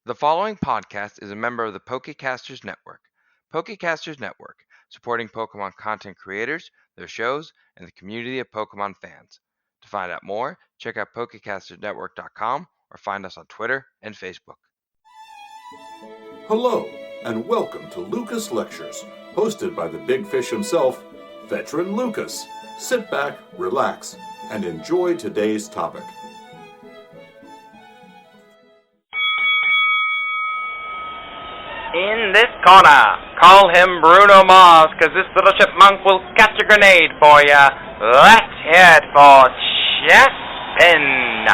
The following podcast is a member of the Pokecasters Network. Pokecasters Network, supporting Pokemon content creators, their shows, and the community of Pokemon fans. To find out more, check out PokecastersNetwork.com or find us on Twitter and Facebook. Hello, and welcome to Lucas Lectures, hosted by the big fish himself, Veteran Lucas. Sit back, relax, and enjoy today's topic. In this corner, call him Bruno Mars, cause this little chipmunk will catch a grenade for ya. Let's hear it for Chespin.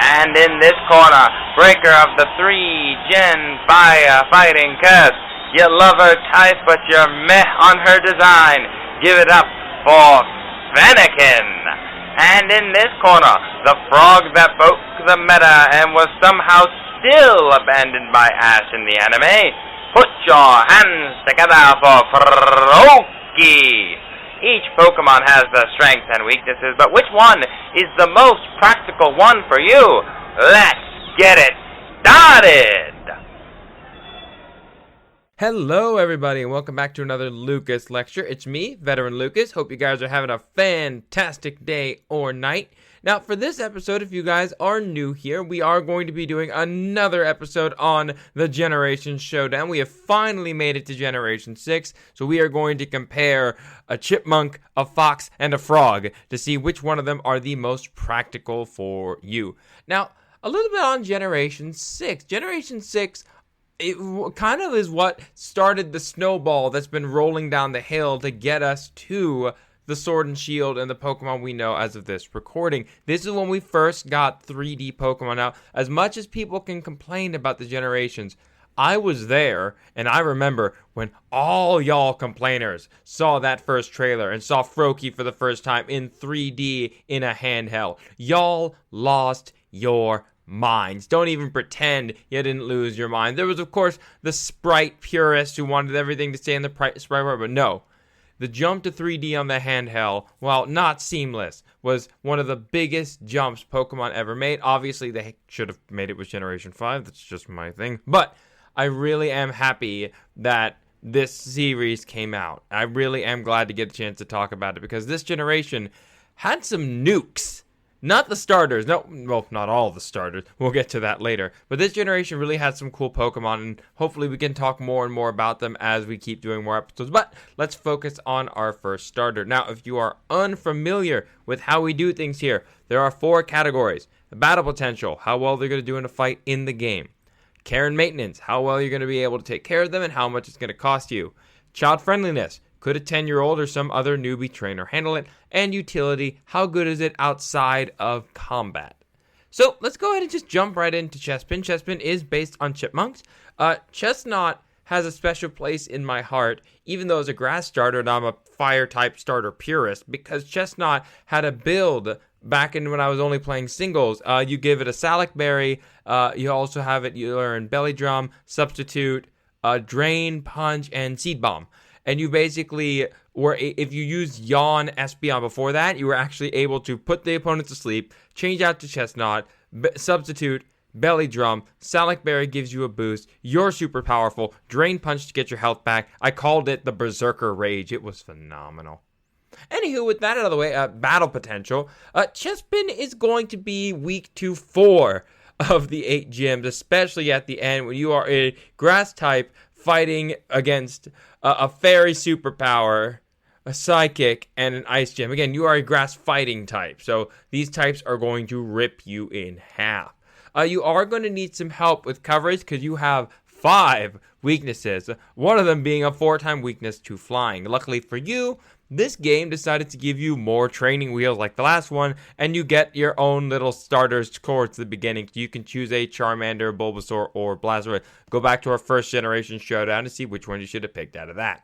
And in this corner, breaker of the 3-gen fire fighting curse. You love her type, but you're meh on her design. Give it up for Fennekin. And in this corner, the frog that broke the meta and was somehow still abandoned by Ash in the anime. Put your hands together for Froakie. Each Pokemon has their strengths and weaknesses, but which one is the most practical one for you? Let's get it started! Hello everybody and welcome back to another Lucas Lecture. It's me, Veteran Lucas. Hope you guys are having a fantastic day or night. Now for this episode, if you guys are new here, we are going to be doing another episode on the Generation Showdown. We have finally made it to Generation 6, so we are going to compare a chipmunk, a fox, and a frog to see which one of them are the most practical for you. Now, a little bit on Generation 6. Generation 6, it kind of is what started the snowball that's been rolling down the hill to get us to the Sword and Shield and the Pokemon we know as of this recording. This is when we first got 3D Pokemon out. As much as people can complain about the generations, I was there, and I remember when all y'all complainers saw that first trailer and saw Froakie for the first time in 3D in a handheld. Y'all lost your minds. Don't even pretend you didn't lose your mind. There was, of course, the sprite purists who wanted everything to stay in the sprite world, but no. The jump to 3D on the handheld, while not seamless, was one of the biggest jumps Pokemon ever made. Obviously, they should have made it with Generation 5. That's just my thing. But I really am happy that this series came out. I really am glad to get a chance to talk about it because this generation had some nukes. Not the starters. No, well, not all the starters. We'll get to that later. But this generation really had some cool Pokemon, and hopefully we can talk more and more about them as we keep doing more episodes. But let's focus on our first starter. Now, if you are unfamiliar with how we do things here, there are 4 categories. The battle potential, how well they're going to do in a fight in the game. Care and maintenance, how well you're going to be able to take care of them and how much it's going to cost you. Child friendliness, could a 10-year-old or some other newbie trainer handle it? And utility, how good is it outside of combat? So let's go ahead and just jump right into Chespin. Chespin is based on chipmunks. Chestnut has a special place in my heart, even though it's a grass starter and I'm a fire-type starter purist, because Chestnut had a build back in when I was only playing singles. You give it a Salac Berry, you also have it, you learn Belly Drum, Substitute, Drain, Punch, and Seed Bomb. And you basically were, if you used Yawn Espeon before that, you were actually able to put the opponent to sleep, change out to Chestnut, Substitute, Belly Drum, Salac Berry gives you a boost, you're super powerful, Drain Punch to get your health back. I called it the Berserker Rage. It was phenomenal. Anywho, with that out of the way, battle potential, Chespin is going to be weak to 4 of the 8 gyms, especially at the end when you are a grass type fighting against a fairy superpower, a psychic, and an ice gym. Again, you are a grass fighting type, so these types are going to rip you in half. You are going to need some help with coverage because you have 5 weaknesses, one of them being a 4-time weakness to flying. Luckily for you, this game decided to give you more training wheels like the last one, and you get your own little starters towards the beginning. You can choose a Charmander, Bulbasaur, or Blastoise. Go back to our first generation showdown to see which one you should have picked out of that.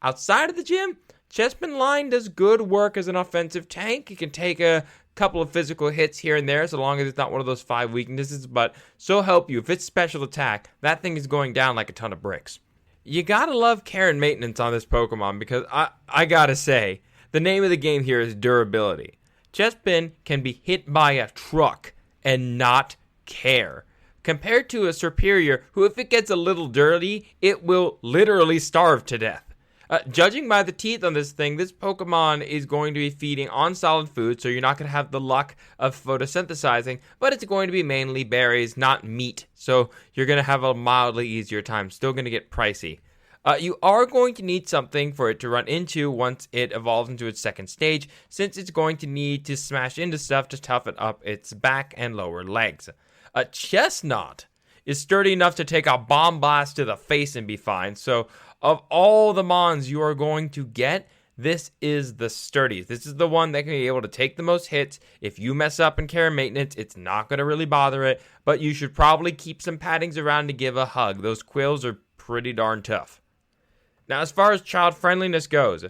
Outside of the gym, Chespin Line does good work as an offensive tank. You can take a couple of physical hits here and there, so long as it's not one of those 5 weaknesses, but so help you. If it's special attack, that thing is going down like a ton of bricks. You gotta love care and maintenance on this Pokemon because I gotta say, the name of the game here is durability. Chespin can be hit by a truck and not care. compared to a superior who, if it gets a little dirty, it will literally starve to death. Judging by the teeth on this thing, this Pokemon is going to be feeding on solid food, so you're not going to have the luck of photosynthesizing, but it's going to be mainly berries, not meat, so you're going to have a mildly easier time. Still going to get pricey. You are going to need something for it to run into once it evolves into its second stage, since it's going to need to smash into stuff to toughen up its back and lower legs. A Chestnut is sturdy enough to take a bomb blast to the face and be fine, so of all the mons you are going to get, this is the sturdiest. This is the one that can be able to take the most hits. If you mess up in care and maintenance, it's not going to really bother it, but you should probably keep some paddings around to give a hug. Those quills are pretty darn tough. Now, as far as child friendliness goes,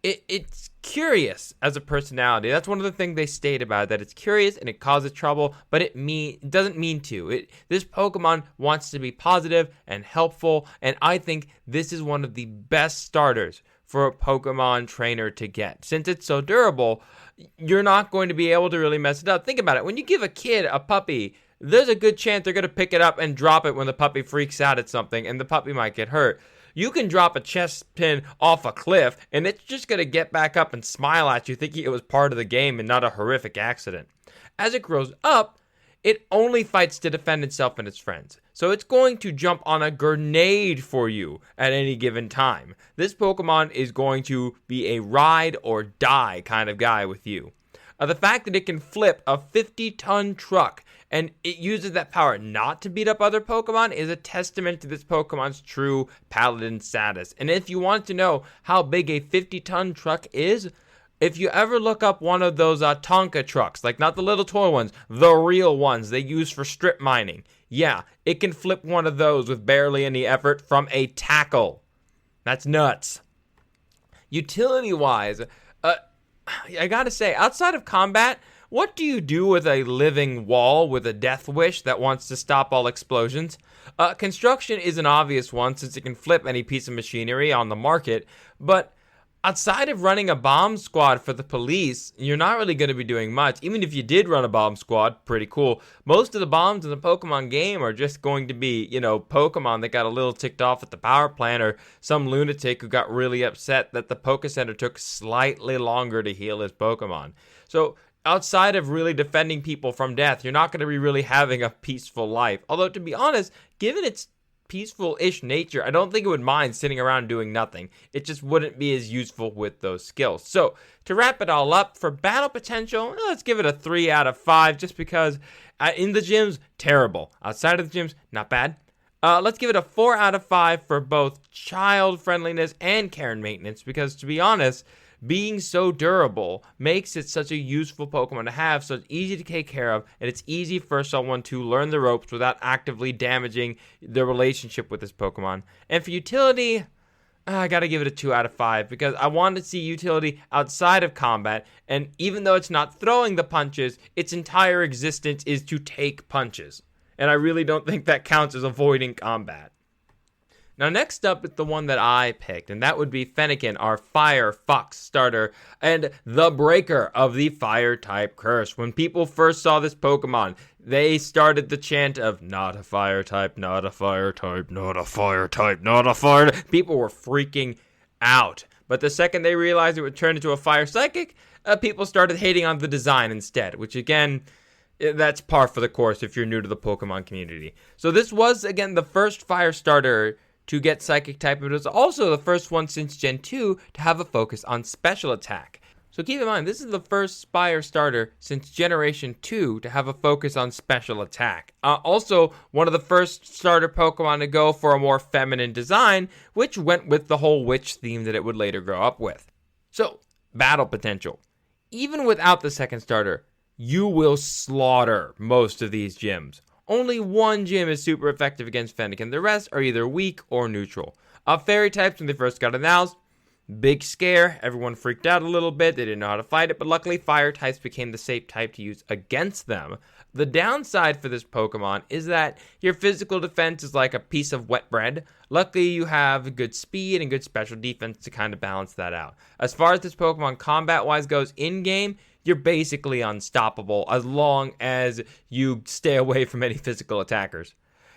it's curious as a personality. That's one of the things they state about it, that it's curious and it causes trouble, but it doesn't mean to. This Pokemon wants to be positive and helpful, and I think this is one of the best starters for a Pokemon trainer to get. Since it's so durable, you're not going to be able to really mess it up. Think about it. When you give a kid a puppy, there's a good chance they're going to pick it up and drop it when the puppy freaks out at something, and the puppy might get hurt. You can drop a chest pin off a cliff, and it's just going to get back up and smile at you, thinking it was part of the game and not a horrific accident. As it grows up, it only fights to defend itself and its friends. So it's going to jump on a grenade for you at any given time. This Pokemon is going to be a ride or die kind of guy with you. The fact that it can flip a 50-ton truck and it uses that power not to beat up other Pokemon is a testament to this Pokemon's true paladin status. And if you want to know how big a 50-ton truck is, if you ever look up one of those Tonka trucks, like not the little toy ones, the real ones they use for strip mining, yeah, it can flip one of those with barely any effort from a tackle. That's nuts. Utility-wise, I gotta say, outside of combat, what do you do with a living wall with a death wish that wants to stop all explosions? Construction is an obvious one since it can flip any piece of machinery on the market, but outside of running a bomb squad for the police, you're not really going to be doing much. Even if you did run a bomb squad, pretty cool. Most of the bombs in the Pokemon game are just going to be, Pokemon that got a little ticked off at the power plant, or some lunatic who got really upset that the Poké Center took slightly longer to heal his Pokemon. So outside of really defending people from death, you're not going to be really having a peaceful life. Although, to be honest, given its peaceful-ish nature, I don't think it would mind sitting around doing nothing. It just wouldn't be as useful with those skills. So, to wrap it all up, for battle potential, let's give it a 3 out of 5, just because in the gyms, terrible. Outside of the gyms, not bad. Let's give it a 4 out of 5 for both child friendliness and care and maintenance, because to be honest, being so durable makes it such a useful Pokemon to have, so it's easy to take care of, and it's easy for someone to learn the ropes without actively damaging the relationship with this Pokemon. And for utility, I gotta give it a 2 out of 5, because I want to see utility outside of combat, and even though it's not throwing the punches, its entire existence is to take punches. And I really don't think that counts as avoiding combat. Now, next up is the one that I picked, and that would be Fennekin, our Fire Fox starter, and the breaker of the Fire-type curse. When people first saw this Pokemon, they started the chant of, not a Fire type, not a Fire type, not a Fire type, not a Fire type. People were freaking out. But the second they realized it would turn into a Fire Psychic, people started hating on the design instead, which again, that's par for the course if you're new to the Pokemon community. So this was, again, the first Fire starter to get Psychic type, but it was also the first one since Gen 2 to have a focus on special attack. So keep in mind, this is the first Fire starter since Generation 2 to have a focus on special attack. Also, one of the first starter Pokemon to go for a more feminine design, which went with the whole witch theme that it would later grow up with. So, battle potential. Even without the second starter, you will slaughter most of these gyms. Only one gym is super effective against Fennekin. The rest are either weak or neutral. Fairy types, when they first got announced, big scare. Everyone freaked out a little bit. They didn't know how to fight it, but luckily fire types became the safe type to use against them. The downside for this Pokemon is that your physical defense is like a piece of wet bread. Luckily, you have good speed and good special defense to kind of balance that out. As far as this Pokemon combat-wise goes in-game, you're basically unstoppable as long as you stay away from any physical attackers.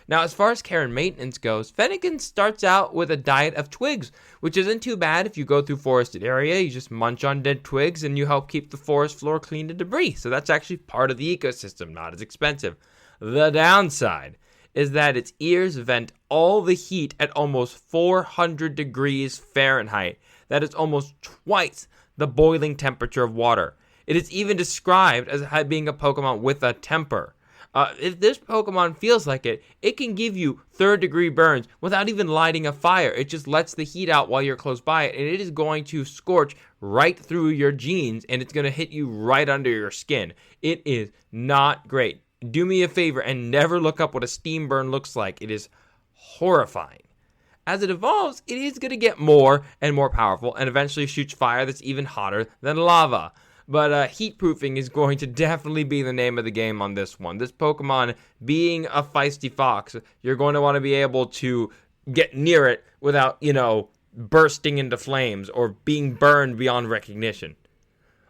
Now, as far as care and maintenance goes, Fennekin starts out with a diet of twigs, which isn't too bad if you go through forested area. You just munch on dead twigs and you help keep the forest floor clean of debris. So that's actually part of the ecosystem, not as expensive. The downside is that its ears vent all the heat at almost 400 degrees Fahrenheit. That is almost twice the boiling temperature of water. It is even described as being a Pokemon with a temper. If this Pokemon feels like it, it can give you third-degree burns without even lighting a fire. It just lets the heat out while you're close by it, and it is going to scorch right through your jeans, and it's going to hit you right under your skin. It is not great. Do me a favor and never look up what a steam burn looks like. It is horrifying. As it evolves, it is going to get more and more powerful, and eventually shoots fire that's even hotter than lava. But heat proofing is going to definitely be the name of the game on this one. This Pokemon, being a feisty fox, you're going to want to be able to get near it without, bursting into flames or being burned beyond recognition.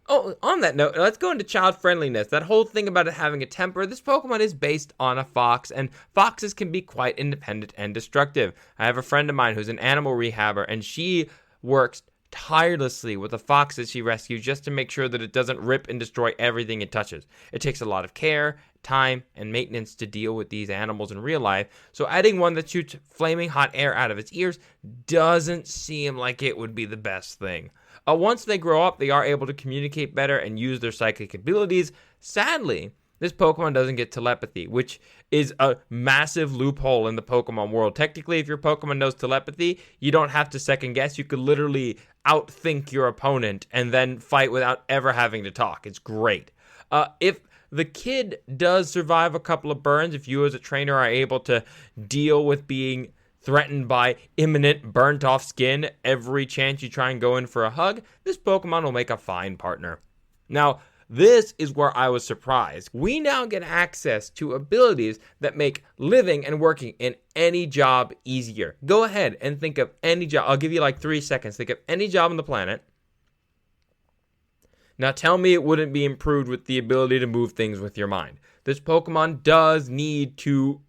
Oh, on that note, let's go into child friendliness. That whole thing about it having a temper, this Pokemon is based on a fox, and foxes can be quite independent and destructive. I have a friend of mine who's an animal rehabber, and she works tirelessly with a fox that she rescues just to make sure that it doesn't rip and destroy everything it touches. It takes a lot of care, time, and maintenance to deal with these animals in real life, so adding one that shoots flaming hot air out of its ears doesn't seem like it would be the best thing. Once they grow up, they are able to communicate better and use their psychic abilities. Sadly, this Pokemon doesn't get telepathy, which is a massive loophole in the Pokemon world. Technically, if your Pokemon knows telepathy, you don't have to second guess. You could literally outthink your opponent and then fight without ever having to talk. It's great. If the kid does survive a couple of burns, if you as a trainer are able to deal with being threatened by imminent burnt off skin every chance you try and go in for a hug, this Pokemon will make a fine partner. Now, this is where I was surprised. We now get access to abilities that make living and working in any job easier. Go ahead and think of any job. I'll give you like 3 seconds. Think of any job on the planet. Now tell me it wouldn't be improved with the ability to move things with your mind. This Pokemon does need to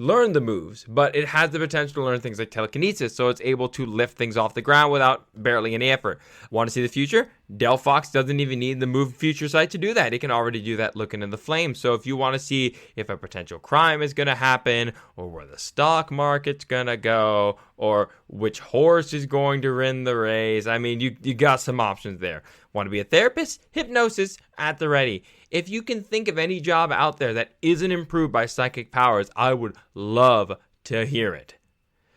learn the moves, but it has the potential to learn things like telekinesis, so it's able to lift things off the ground without barely any effort. Want to see the future? Delphox doesn't even need the move future sight to do that. It can already do that looking in the flames. So if you want to see if a potential crime is going to happen, or where the stock market's going to go, or which horse is going to win the race, I mean, you got some options there. Want to be a therapist? Hypnosis at the ready. If you can think of any job out there that isn't improved by psychic powers, I would love to hear it.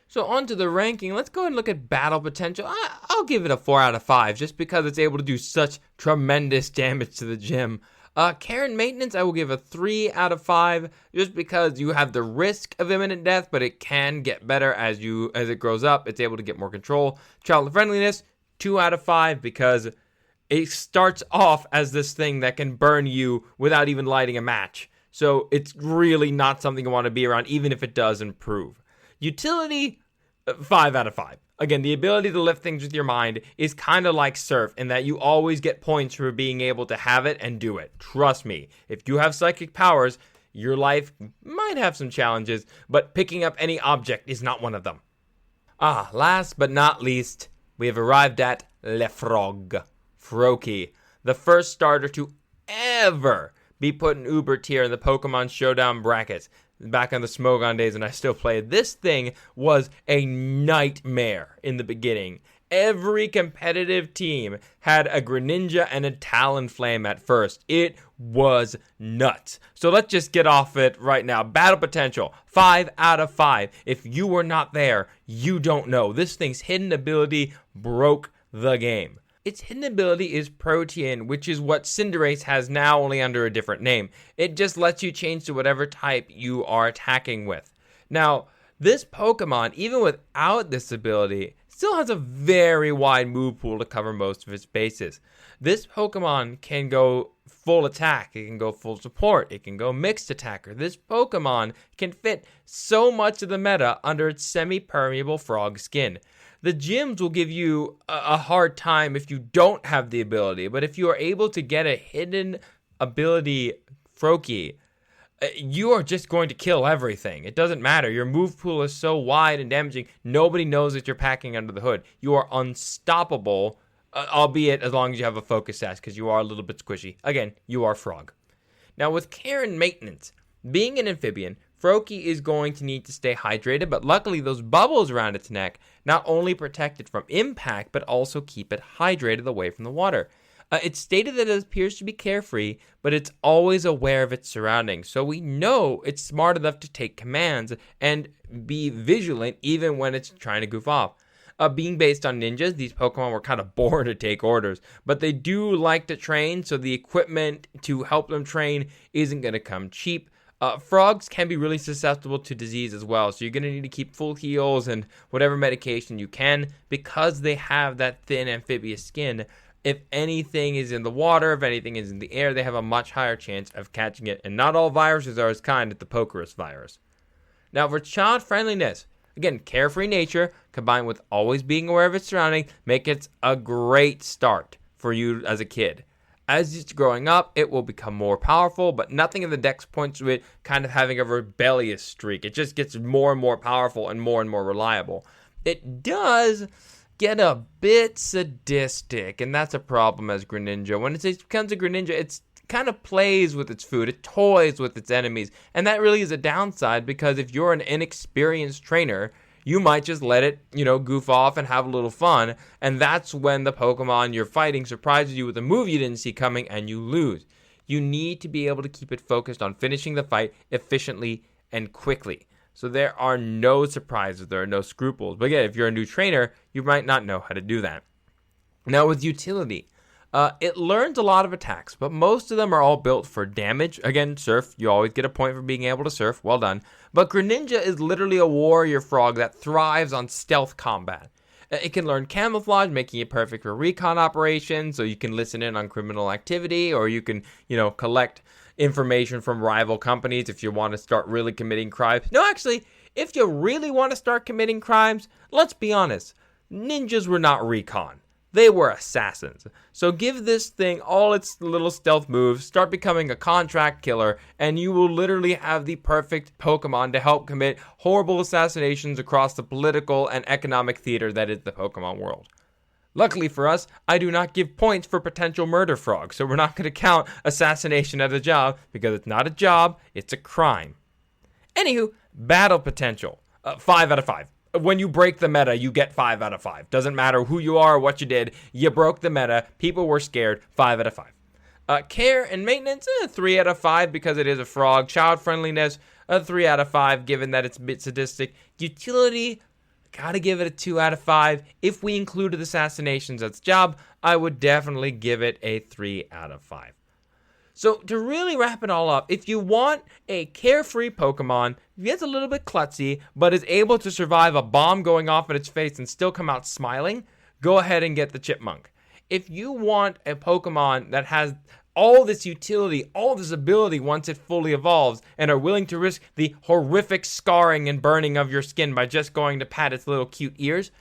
So on to the ranking. Let's go ahead and look at battle potential. I'll give it a 4 out of 5 just because it's able to do such tremendous damage to the gym. Care and maintenance, I will give a 3 out of 5 just because you have the risk of imminent death, but it can get better as it grows up. It's able to get more control. Child friendliness, 2 out of 5 because it starts off as this thing that can burn you without even lighting a match. So it's really not something you want to be around, even if it does improve. Utility, 5 out of 5. Again, the ability to lift things with your mind is kind of like Surf in that you always get points for being able to have it and do it. Trust me, if you have psychic powers, your life might have some challenges, but picking up any object is not one of them. Last but not least, we have arrived at Le Frog. Froakie, the first starter to ever be put in Uber tier in the Pokemon Showdown brackets. Back on the Smogon days and I still played, this thing was a nightmare in the beginning. Every competitive team had a Greninja and a Talonflame at first. It was nuts. So let's just get off it right now. Battle potential, 5 out of 5. If you were not there, you don't know. This thing's hidden ability broke the game. Its hidden ability is Protean, which is what Cinderace has now, only under a different name. It just lets you change to whatever type you are attacking with. Now, this Pokemon, even without this ability, still has a very wide move pool to cover most of its bases. This Pokemon can go full attack, it can go full support, it can go mixed attacker. This Pokemon can fit so much of the meta under its semi-permeable frog skin. The gyms will give you a hard time if you don't have the ability, but if you are able to get a hidden ability Froakie, you are just going to kill everything. It doesn't matter. Your move pool is so wide and damaging, nobody knows that you're packing under the hood. You are unstoppable, albeit as long as you have a focus sash, because you are a little bit squishy. Again, you are Frog. Now, with care and maintenance, being an amphibian, Froakie is going to need to stay hydrated, but luckily those bubbles around its neck not only protect it from impact, but also keep it hydrated away from the water. It's stated that it appears to be carefree, but it's always aware of its surroundings, so we know it's smart enough to take commands and be vigilant even when it's trying to goof off. Being based on ninjas, these Pokemon were kind of bored to take orders, but they do like to train, so the equipment to help them train isn't going to come cheap. Frogs can be really susceptible to disease as well, so you're going to need to keep full heals and whatever medication you can because they have that thin amphibious skin. If anything is in the water, if anything is in the air, they have a much higher chance of catching it, and not all viruses are as kind as the Pokerus virus. Now, for child friendliness, again, carefree nature combined with always being aware of its surroundings make it a great start for you as a kid. As it's growing up, it will become more powerful, but nothing in the dex points to it kind of having a rebellious streak. It just gets more and more powerful and more reliable. It does get a bit sadistic, and that's a problem as Greninja. When it becomes a Greninja, it kind of plays with its food, it toys with its enemies, and that really is a downside because if you're an inexperienced trainer, you might just let it, goof off and have a little fun, and that's when the Pokemon you're fighting surprises you with a move you didn't see coming and you lose. You need to be able to keep it focused on finishing the fight efficiently and quickly. So there are no surprises, there are no scruples. But again, if you're a new trainer, you might not know how to do that. Now with utility, it learns a lot of attacks, but most of them are all built for damage. Again, surf, you always get a point for being able to surf, well done. But Greninja is literally a warrior frog that thrives on stealth combat. It can learn camouflage, making it perfect for recon operations, so you can listen in on criminal activity, or you can, collect information from rival companies if you want to start really committing crimes. No, actually, if you really want to start committing crimes, let's be honest, ninjas were not recon. They were assassins. So give this thing all its little stealth moves, start becoming a contract killer, and you will literally have the perfect Pokemon to help commit horrible assassinations across the political and economic theater that is the Pokemon world. Luckily for us, I do not give points for potential murder frogs, so we're not going to count assassination as a job, because it's not a job, it's a crime. Anywho, battle potential. 5 out of 5. When you break the meta, you get 5 out of 5. Doesn't matter who you are or what you did, you broke the meta, people were scared, 5 out of 5. Care and maintenance, 3 out of 5 because it is a frog. Child friendliness, 3 out of 5 given that it's a bit sadistic. Utility, gotta give it a 2 out of 5. If we included assassinations as a job, I would definitely give it a 3 out of 5. So to really wrap it all up, if you want a carefree Pokemon, gets a little bit klutzy, but is able to survive a bomb going off in its face and still come out smiling, go ahead and get the Chipmunk. If you want a Pokemon that has all this utility, all this ability once it fully evolves, and are willing to risk the horrific scarring and burning of your skin by just going to pat its little cute ears,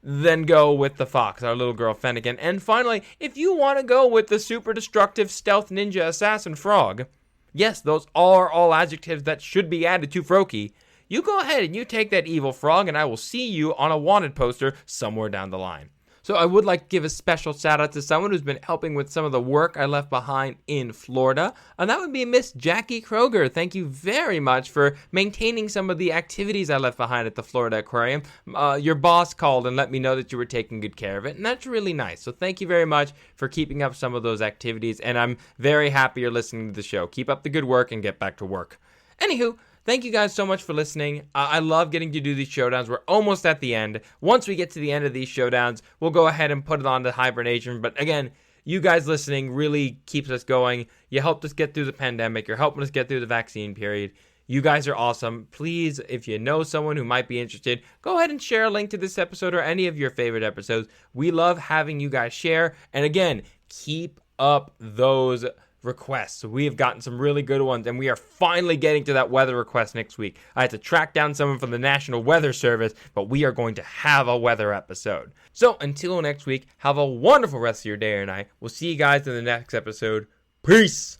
then go with the Fox, our little girl Fennekin. And finally, if you want to go with the super destructive stealth ninja assassin frog, yes, those are all adjectives that should be added to Froakie, you go ahead and you take that evil frog, and I will see you on a wanted poster somewhere down the line. So I would like to give a special shout out to someone who's been helping with some of the work I left behind in Florida, and that would be Miss Jackie Kroger. Thank you very much for maintaining some of the activities I left behind at the Florida Aquarium. Your boss called and let me know that you were taking good care of it, and that's really nice. So thank you very much for keeping up some of those activities, and I'm very happy you're listening to the show. Keep up the good work and get back to work. Anywho, thank you guys so much for listening. I love getting to do these showdowns. We're almost at the end. Once we get to the end of these showdowns, we'll go ahead and put it on to hibernation. But again, you guys listening really keeps us going. You helped us get through the pandemic. You're helping us get through the vaccine period. You guys are awesome. Please, if you know someone who might be interested, go ahead and share a link to this episode or any of your favorite episodes. We love having you guys share. And again, keep up those requests. We have gotten some really good ones, and we are finally getting to that weather request next week. I had to track down someone from the National Weather Service, but we are going to have a weather episode. So until next week, have a wonderful rest of your day or night. We'll see you guys in the next episode. Peace!